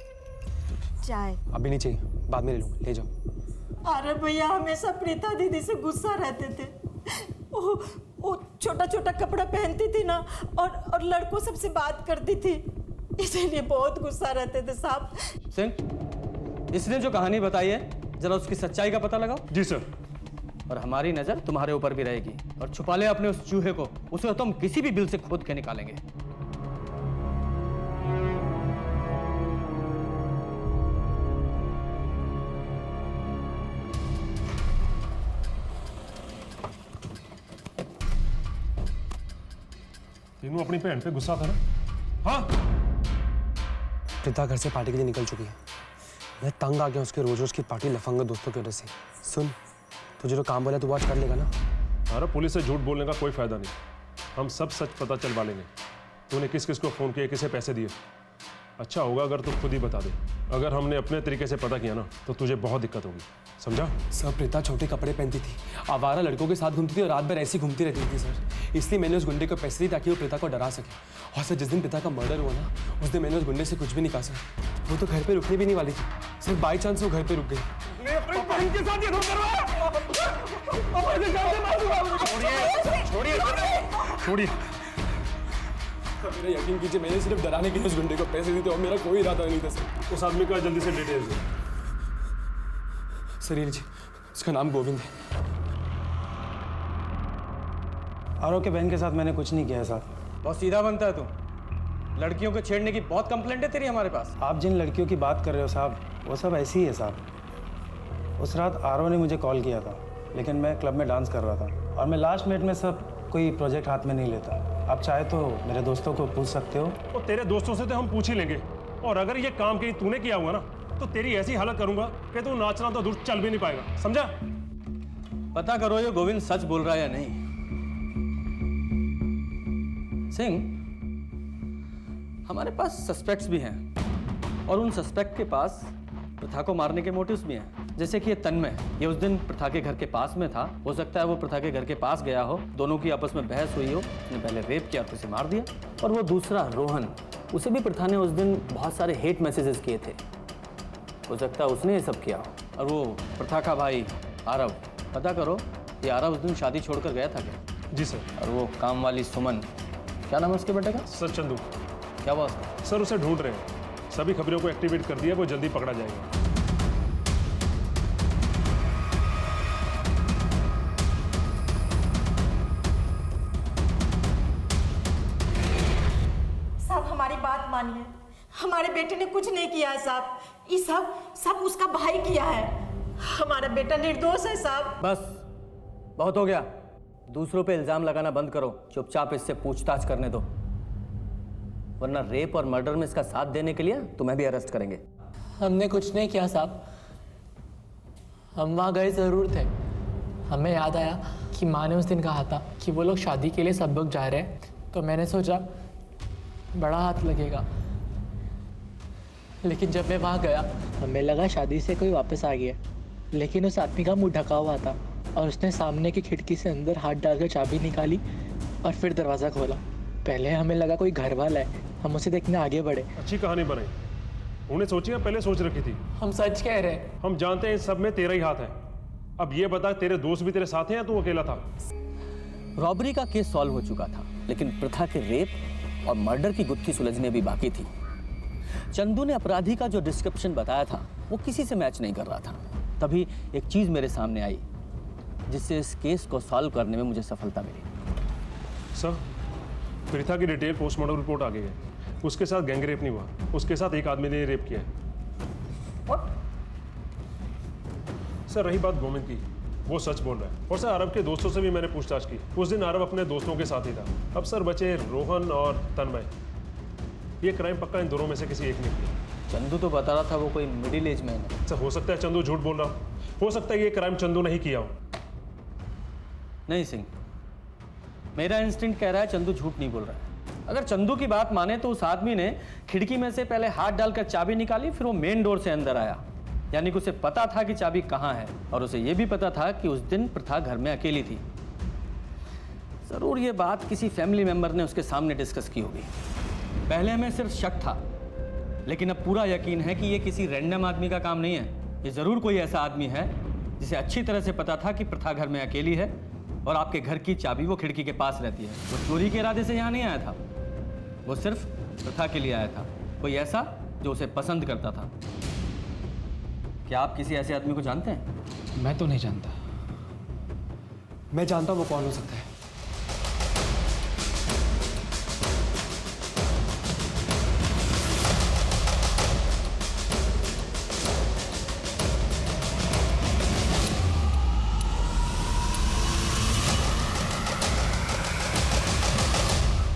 चाय अभी नहीं चाहिए, बाद में ले लूँगा, ले जाओ। अरे भैया हमेशा प्रीता दीदी से गुस्सा रहते थे। वो छोटा छोटा कपड़ा पहनती थी ना, और लड़कों सबसे बात करती थी, इसीलिए बहुत गुस्सा रहते थे साहब। सिंह, इसने जो कहानी बताई है जरा उसकी सच्चाई का पता लगाओ। जी सर। और हमारी नजर तुम्हारे ऊपर भी रहेगी, और छुपा ले अपने उस चूहे को, उसे तो हम किसी भी बिल से खोद के निकालेंगे। तीनों अपनी बहन पे गुस्सा था ना? हाँ। प्रीता घर से पार्टी के लिए निकल चुकी है। मैं तंग आ गया उसके रोज रोज की पार्टी लफंगा दोस्तों की वजह से। सुन, तुझे जो काम बोला तू आज कर लेगा ना? अरे पुलिस से झूठ बोलने का कोई फायदा नहीं, हम सब सच पता चलवा लेंगे। तूने किस किस को फोन किया, किसे पैसे दिए? अच्छा होगा अगर तू खुद ही बता दे। अगर हमने अपने तरीके से पता किया ना तो तुझे बहुत दिक्कत होगी, समझा? सर, प्रीता छोटे कपड़े पहनती थी, आवारा लड़कों के साथ घूमती थी और रात भर ऐसी घूमती रहती थी सर। इसलिए मैंने उस गुंडे को पैसे दिए ताकि वो प्रीता को डरा सके। और सर, जिस दिन प्रीता का मर्डर हुआ ना, उस दिन मैंने उस गुंडे से कुछ भी नहीं कहा सर। वो तो घर पे रुकने भी नहीं वाली थी सर, बाई चांस वो घर पे रुक गई। छोड़िए। मेरा यकीन कीजिए, मैंने सिर्फ डराने के लिए उस गुंडे को पैसे दिए थे और मेरा कोई इरादा नहीं था सर। उस आदमी का जल्दी से डिटेल्स दो। सर ये लीजिए, उसका नाम गोविंद है। आरव के बहन के साथ मैंने कुछ नहीं किया है साहब। बहुत सीधा बनता है तू, लड़कियों को छेड़ने की बहुत कंप्लेंट है तेरी हमारे पास। आप जिन लड़कियों की बात कर रहे हो साहब, वो सब ऐसी ही है साहब। उस रात आरव ने मुझे कॉल किया था, लेकिन मैं क्लब में डांस कर रहा था और मैं लास्ट मिनट में सब कोई प्रोजेक्ट हाथ में नहीं लेता। आप चाहे तो मेरे दोस्तों को पूछ सकते हो। और तेरे दोस्तों से तो हम पूछ ही लेंगे, और अगर ये काम कहीं तूने किया हुआ ना तो तेरी ऐसी हालत करूंगा कि तू नाचना तो दूर चल भी नहीं पाएगा, समझा? पता करो ये गोविंद सच बोल रहा है या नहीं। सिंह, हमारे पास सस्पेक्ट्स भी हैं, और उन सस्पेक्ट के पास प्रथा को मारने के मोटिव्स भी हैं। जैसे कि ये तन्मय, ये उस दिन प्रथा के घर के पास में था, हो सकता है वो प्रथा के घर के पास गया हो, दोनों की आपस में बहस हुई हो, उसने पहले रेप किया तो उसे मार दिया। और वो दूसरा रोहन, उसे भी प्रथा ने उस दिन बहुत सारे हेट मैसेजेस किए थे, हो सकता है उसने ये सब किया हो। और वो प्रथा का भाई आरव, पता करो ये आरव उस दिन शादी छोड़कर गया था क्या? जी सर। और वो काम वाली सुमन, क्या नाम है उसके बेटे का? सर चंदू। क्या बात? सर उसे ढूंढ रहे हैं, सभी खबरों को एक्टिवेट कर दिया, वो जल्दी पकड़ा जाएगा। साहब हमारी बात मानिए, हमारे बेटे ने कुछ नहीं किया है साहब, ये सब उसका भाई किया है। हमारा बेटा निर्दोष है साहब। बस बहुत हो गया, दूसरों पे इल्जाम लगाना बंद करो, चुपचाप इससे पूछताछ करने दो, वरना रेप और मर्डर में इसका साथ देने के लिए तुम्हें भी अरेस्ट करेंगे। हमने कुछ नहीं किया साहब, हम वहाँ गए ज़रूर थे। हमें याद आया कि माँ ने उस दिन कहा था कि वो लोग शादी के लिए सब लोग जा रहे हैं, तो मैंने सोचा बड़ा हाथ लगेगा। लेकिन जब मैं वहाँ गया हमें लगा शादी से कोई वापस आ गया, लेकिन उस आदमी का मुंह ढका हुआ था और उसने सामने की खिड़की से अंदर हाथ डालकर चाबी निकाली और फिर दरवाज़ा खोला। पहले हमें लगा कोई घर वाला है, हम उसे देखने आगे बढ़े। अच्छी कहानी बनाई, उन्हें सोचिए पहले सोच रखी थी। हम सच कह रहे हैं। हम जानते हैं इस सब में तेरा ही हाथ है। अब ये बता, तेरे दोस्त भी तेरे साथ हैं या तू अकेला था? रॉबरी का केस सॉल्व हो चुका था, लेकिन प्रथा के रेप और मर्डर की गुत्थी सुलझने भी बाकी थी। चंदू ने अपराधी का जो डिस्क्रिप्शन बताया था वो किसी से मैच नहीं कर रहा था। तभी एक चीज़ मेरे सामने आई जिससे इस केस को सॉल्व करने में मुझे सफलता मिली। सर, प्रीथा की डिटेल पोस्टमार्टम रिपोर्ट आ गई है। उसके साथ गैंग रेप नहीं हुआ, उसके साथ एक आदमी ने रेप किया है। सर रही बात गोविंद की, वो सच बोल रहा है। और सर अरब के दोस्तों से भी मैंने पूछताछ की, उस दिन अरब अपने दोस्तों के साथ ही था। अब सर बचे रोहन और तन्मय। ये क्राइम पक्का इन दोनों में से किसी एक ने किया। चंदू तो बता रहा था वो कोई मिडिल एज मैन है। सर हो सकता है चंदू झूठ बोल रहा हो, हो सकता है ये क्राइम चंदू नहीं किया हो। नहीं सिंह, मेरा इंस्टिंक्ट कह रहा है चंदू झूठ नहीं बोल रहा है। अगर चंदू की बात माने तो उस आदमी ने खिड़की में से पहले हाथ डालकर चाबी निकाली, फिर वो मेन डोर से अंदर आया। यानी कि उसे पता था कि चाबी कहाँ है, और उसे यह भी पता था कि उस दिन प्रथा घर में अकेली थी। जरूर ये बात किसी फैमिली मेंबर ने उसके सामने डिस्कस की होगी। पहले हमें सिर्फ शक था, लेकिन अब पूरा यकीन है कि ये किसी रैंडम आदमी का काम नहीं है। ये जरूर कोई ऐसा आदमी है जिसे अच्छी तरह से पता था कि प्रथा घर में अकेली है और आपके घर की चाबी वो खिड़की के पास रहती है। वो चोरी के इरादे से यहाँ नहीं आया था, वो सिर्फ प्रथा के लिए आया था। कोई ऐसा जो उसे पसंद करता था। क्या आप किसी ऐसे आदमी को जानते हैं? मैं तो नहीं जानता। मैं जानता हूँ वो कौन हो सकता है।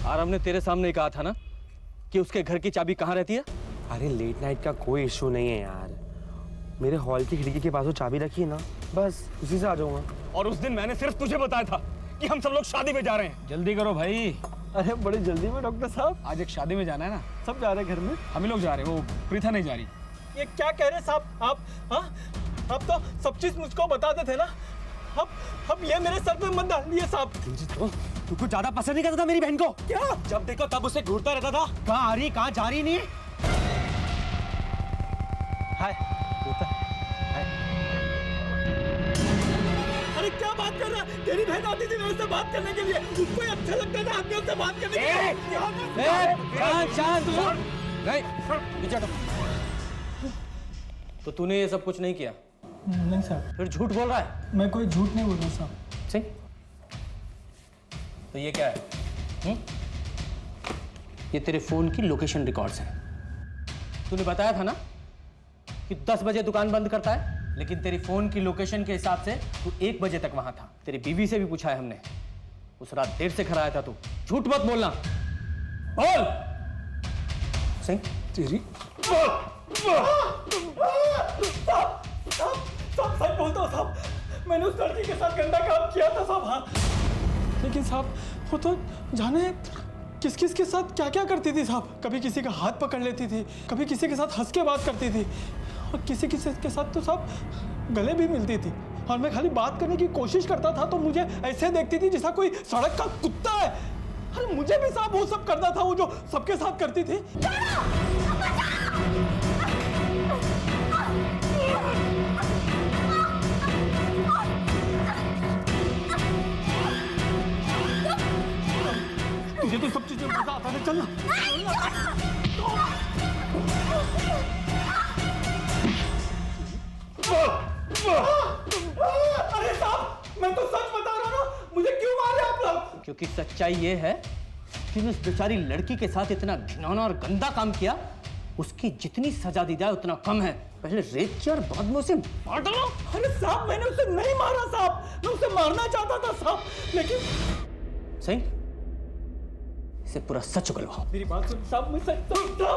आरव ने तेरे सामने ही कहा था ना कि उसके घर की चाबी कहाँ रहती है? अरे लेट नाइट का कोई इशू नहीं है यार, मेरे हॉल की खिड़की के पास वो चाबी रखी है ना, बस उसी से आ जाऊंगा। और उस दिन मैंने सिर्फ तुझे बताया था कि हम सब लोग शादी में जा रहे हैं। जल्दी करो भाई। अरे बड़ी जल्दी में डॉक्टर साहब, आज एक शादी में जाना है ना। सब जा रहे हैं घर में। हम ही लोग जा रहे हैं, वो प्रीथा नहीं जा रही। ये क्या कह रहे साहब आप? हाँ, आप तो सब चीज मुझको बताते थे ना। अब ये मेरे सर पे मत डालिए साहब। तुमको ज्यादा पसंद नहीं करता था मेरी बहन को? क्या? जब देखो तब उसे ढूंढता रहता था, कहाँ आ रही कहाँ जा रही नहीं है। हाय हाय। अरे क्या बात कर रहा है? तेरी बहन आती थी मेरे से बात करने के लिए, उसको अच्छा लगता था आदमियों से बात करने के लिए। शांत। तो तूने ये सब कुछ नहीं किया? नहीं सर। फिर झूठ बोल रहा है? मैं कोई झूठ नहीं बोल रहा साहब। सही। तो ये क्या है? ये तेरे फोन की लोकेशन रिकॉर्ड्स हैं। तूने बताया था ना कि 10 बजे दुकान बंद करता है, लेकिन तेरी फोन की लोकेशन के हिसाब से तू 1 बजे तक वहां था। तेरी बीवी से भी पूछा है हमने, उस रात देर से घर आया था तू। झूठ मत बोलना, बोल। सिंह तेरी साहब सच बोलता हूँ साहब, मैंने उस लड़की के साथ गंदा काम किया था साहब। हाँ, लेकिन साहब वो तो जाने किस किस के साथ क्या क्या करती थी साहब। कभी किसी का हाथ पकड़ लेती थी, कभी किसी के साथ हंस के बात करती थी, और किसी किसी के साथ तो साहब गले भी मिलती थी। और मैं खाली बात करने की कोशिश करता था तो मुझे ऐसे देखती थी जैसा कोई सड़क का कुत्ता है। अरे मुझे भी साहब वो सब करना था, वो जो सबके साथ करती थी। तुझे तो सब चीजें मजा आता है, चलना। अरे साहब मैं तो सच बता रहा हूँ, मुझे क्यों मार रहे आप लोग? क्योंकि सच्चाई ये है कि उस बेचारी लड़की के साथ इतना घिनौना और गंदा काम किया, उसकी जितनी सजा दी जाए उतना कम है। पहले रेप किया और बाद में उसे मार डालो। अरे साहब मैंने उसे नहीं मारा साहब, मैं उसे मारना चाहता था साहब, लेकिन सही इसे पूरा सच उगलवाओ। मेरी बात सुन साहब, मैं सच बोलता,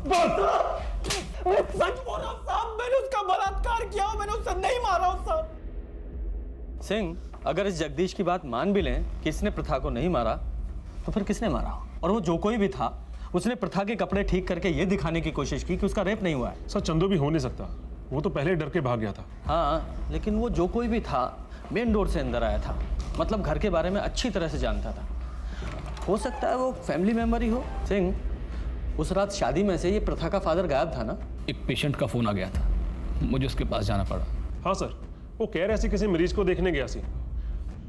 मैं सच बोल रहा हूँ साहब। मैंने उसका बलात्कार किया, मैंने उसे नहीं मारा साहब। सिंह, अगर इस जगदीश की बात मान भी लें कि इसने प्रथा को नहीं मारा, तो फिर किसने मारा? और वो जो कोई भी था, उसने प्रथा के कपड़े ठीक करके ये दिखाने की कोशिश की कि उसका रेप नहीं हुआ है। सर चंदू भी हो नहीं सकता, वो तो पहले डर के भाग गया था। हाँ, लेकिन वो जो कोई भी था मेन डोर से अंदर आया था, मतलब घर के बारे में अच्छी तरह से जानता था। हो सकता है वो फैमिली मेंबर ही हो। सिंह, उस रात शादी में से ये प्रथा का फादर गायब था ना? एक पेशेंट का फोन आ गया था, मुझे उसके पास जाना पड़ा। हाँ सर, वो कह रहे थे किसी मरीज को देखने गया सी।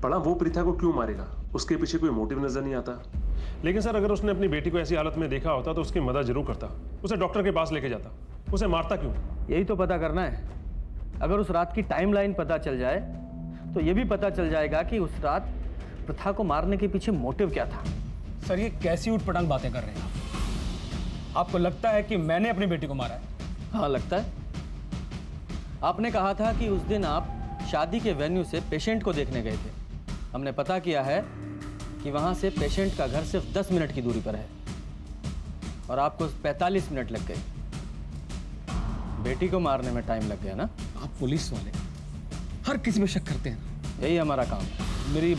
पड़ा वो प्रीथा को क्यों मारेगा, उसके पीछे कोई मोटिव नजर नहीं आता। लेकिन सर अगर उसने अपनी बेटी को ऐसी हालत में देखा होता तो उसकी मदद जरूर करता, उसे डॉक्टर के पास लेके जाता। उसे मारता क्यों? यही तो पता करना है। अगर उस रात की टाइमलाइन पता चल जाए तो ये भी पता चल जाएगा कि उस रात प्रथा को मारने के पीछे मोटिव क्या था। सर ये कैसी उठपटांग बातें कर रहे हैं आप? आपको लगता है कि मैंने अपनी बेटी को मारा है? हाँ लगता है। आपने कहा था कि उस दिन आप शादी के वेन्यू से पेशेंट को देखने गए थे। हमने पता किया है कि वहां से पेशेंट का घर सिर्फ 10 मिनट की दूरी पर है और आपको 45 मिनट लग गए। बेटी को मारने में टाइम लग गया ना? आप पुलिस वाले हर किसी पे शक करते हैं ना? यही हमारा काम है। मेरी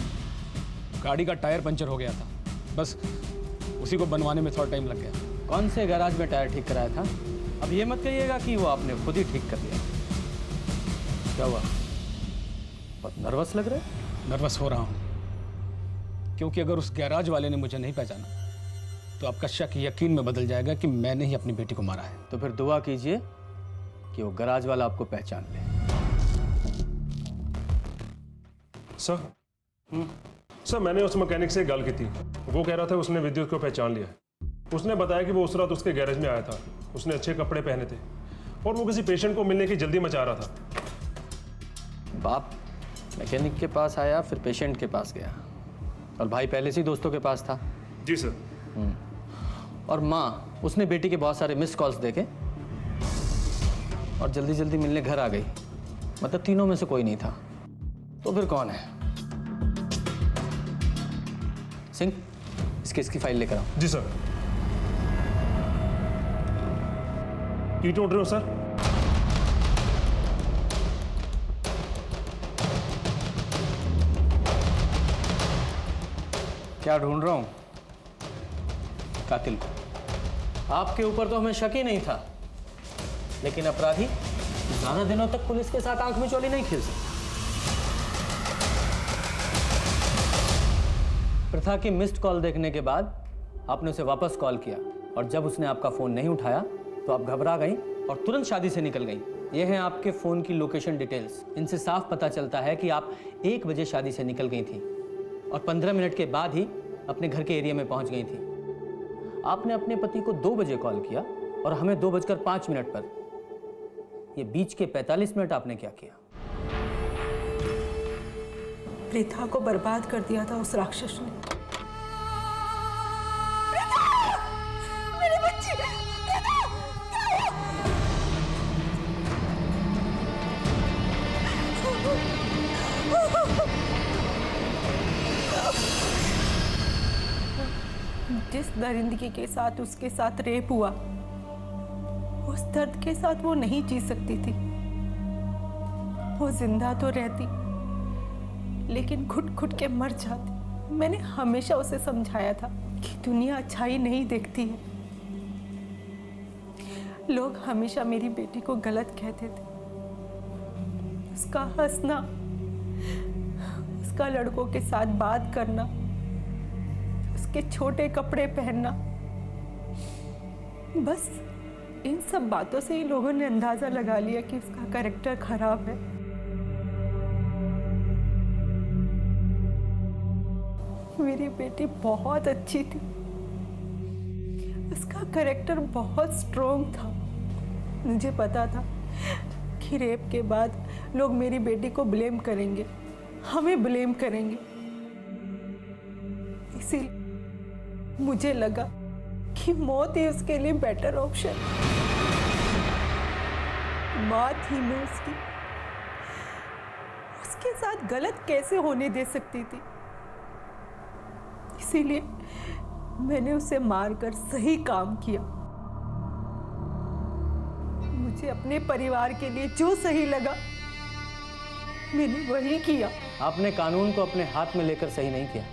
गाड़ी का टायर पंचर हो गया था, बस उसी को बनवाने में थोड़ा टाइम लग गया। कौन से गैराज में टायर ठीक कराया था? अब ये मत कहिएगा कि वो आपने खुद ही ठीक कर लिया। क्या हुआ? बहुत नर्वस लग रहे? नर्वस हो रहा हूँ क्योंकि अगर उस गैराज वाले ने मुझे नहीं पहचाना तो आपका शक यकीन में बदल जाएगा कि मैंने ही अपनी बेटी को मारा है। तो फिर दुआ कीजिए कि वो गैराज वाला आपको पहचान ले। सर मैंने उस मैकेनिक से गल की थी। वो कह रहा था उसने विद्युत को पहचान लिया। उसने बताया कि वो उस रात उसके गैरेज में आया था। उसने अच्छे कपड़े पहने थे और वो किसी पेशेंट को मिलने की जल्दी मचा रहा था। बाप मैकेनिक के पास आया, फिर पेशेंट के पास गया और भाई पहले से ही दोस्तों के पास था। जी सर। और माँ उसने बेटी के बहुत सारे मिस कॉल्स देखे और जल्दी जल्दी मिलने घर आ गई। मतलब तीनों में से कोई नहीं था। तो फिर कौन है? सिंह, इस केस की फाइल लेकर आओ। जी सर। की ढूंढ रहे हो सर? क्या ढूंढ रहा हूं? कातिल को। आपके ऊपर तो हमें शक ही नहीं था, लेकिन अपराधी ज्यादा दिनों तक पुलिस के साथ आंख में चोली नहीं खेल सकते। प्रथा की मिस्ड कॉल देखने के बाद आपने उसे वापस कॉल किया और जब उसने आपका फोन नहीं उठाया तो आप घबरा गई और तुरंत शादी से निकल गई। ये हैं आपके फोन की लोकेशन डिटेल्स। इनसे साफ पता चलता है कि आप 1 बजे शादी से निकल गई थी और 15 मिनट के बाद ही अपने घर के एरिया में पहुंच गई थी। आपने अपने पति को 2 बजे कॉल किया और हमें 2:05 पर। ये बीच के 45 मिनट आपने क्या किया? प्रीथा को बर्बाद कर दिया था उस राक्षस ने। मेरे बच्चे जिस दरिंदगी के साथ उसके साथ रेप हुआ, उस दर्द के साथ वो नहीं जी सकती थी। वो जिंदा तो रहती, लेकिन घुट घुट के मर जाती। मैंने हमेशा उसे समझाया था कि दुनिया अच्छाई नहीं देखती है। लोग हमेशा मेरी बेटी को गलत कहते थे। उसका हंसना, उसका लड़कों के साथ बात करना, उसके छोटे कपड़े पहनना, बस इन सब बातों से ही लोगों ने अंदाजा लगा लिया कि उसका कैरेक्टर खराब है। मेरी बेटी बहुत अच्छी थी, उसका कैरेक्टर बहुत स्ट्रॉन्ग था। मुझे पता था कि रेप के बाद लोग मेरी बेटी को ब्लेम करेंगे, हमें ब्लेम करेंगे। इसीलिए मुझे लगा कि मौत ही उसके लिए बेटर ऑप्शन। माँ थी मैं उसकी, उसके साथ गलत कैसे होने दे सकती थी? इसीलिए मैंने उसे मारकर सही काम किया। मुझे अपने परिवार के लिए जो सही लगा मैंने वही किया। आपने कानून को अपने हाथ में लेकर सही नहीं किया।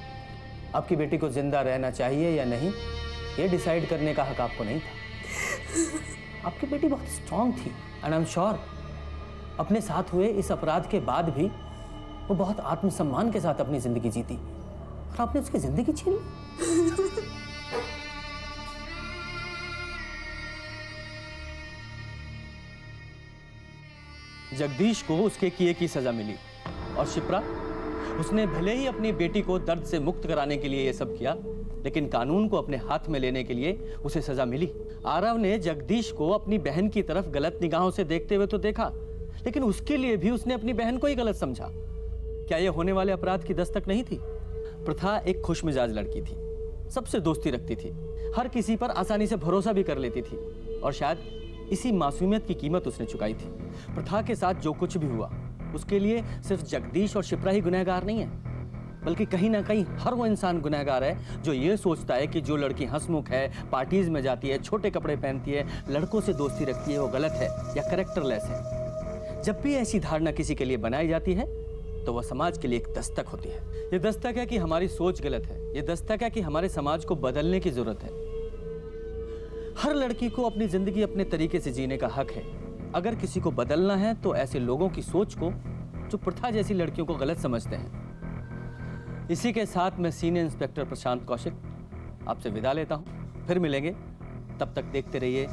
आपकी बेटी को जिंदा रहना चाहिए या नहीं, ये डिसाइड करने का हक आपको नहीं था। आपकी बेटी बहुत स्ट्रांग थी एंड आई एम श्योर अपने साथ हुए इस अपराध के बाद भी वो बहुत आत्मसम्मान के साथ अपनी जिंदगी जीती, और आपने उसकी जिंदगी छीन ली। जगदीश को उसके किए की सजा मिली और शिप्रा, उसने भले ही अपनी बेटी को दर्द से मुक्त कराने के लिए ये सब किया, लेकिन कानून को अपने हाथ में लेने के लिए उसे सजा मिली। आरव ने जगदीश को अपनी बहन की तरफ गलत निगाहों से देखते हुए तो देखा, लेकिन उसके लिए भी उसने अपनी बहन को ही गलत समझा। क्या यह होने वाले अपराध की दस्तक नहीं थी? प्रथा एक खुशमिजाज लड़की थी, सबसे दोस्ती रखती थी, हर किसी पर आसानी से भरोसा भी कर लेती थी, और शायद इसी मासूमियत की कीमत उसने चुकाई थी। प्रथा के साथ जो कुछ भी हुआ उसके लिए सिर्फ जगदीश और शिप्रा ही गुनहगार नहीं है, बल्कि कहीं ना कहीं हर वो इंसान गुनहगार है जो ये सोचता है कि जो लड़की हंसमुख है, पार्टीज में जाती है, छोटे कपड़े पहनती है, लड़कों से दोस्ती रखती है, वो गलत है या कैरेक्टरलेस है। जब भी ऐसी धारणा किसी के लिए बनाई जाती है तो वह समाज के लिए एक दस्तक होती है। ये दस्तक है कि हमारी सोच गलत है, ये दस्तक है कि हमारे समाज को बदलने की जरूरत है। हर लड़की को अपनी जिंदगी अपने तरीके से जीने का हक है। अगर किसी को बदलना है तो ऐसे लोगों की सोच को जो प्रथा जैसी लड़कियों को गलत समझते हैं। इसी के साथ मैं सीनियर इंस्पेक्टर प्रशांत कौशिक आपसे विदा लेता हूं। फिर मिलेंगे, तब तक देखते रहिए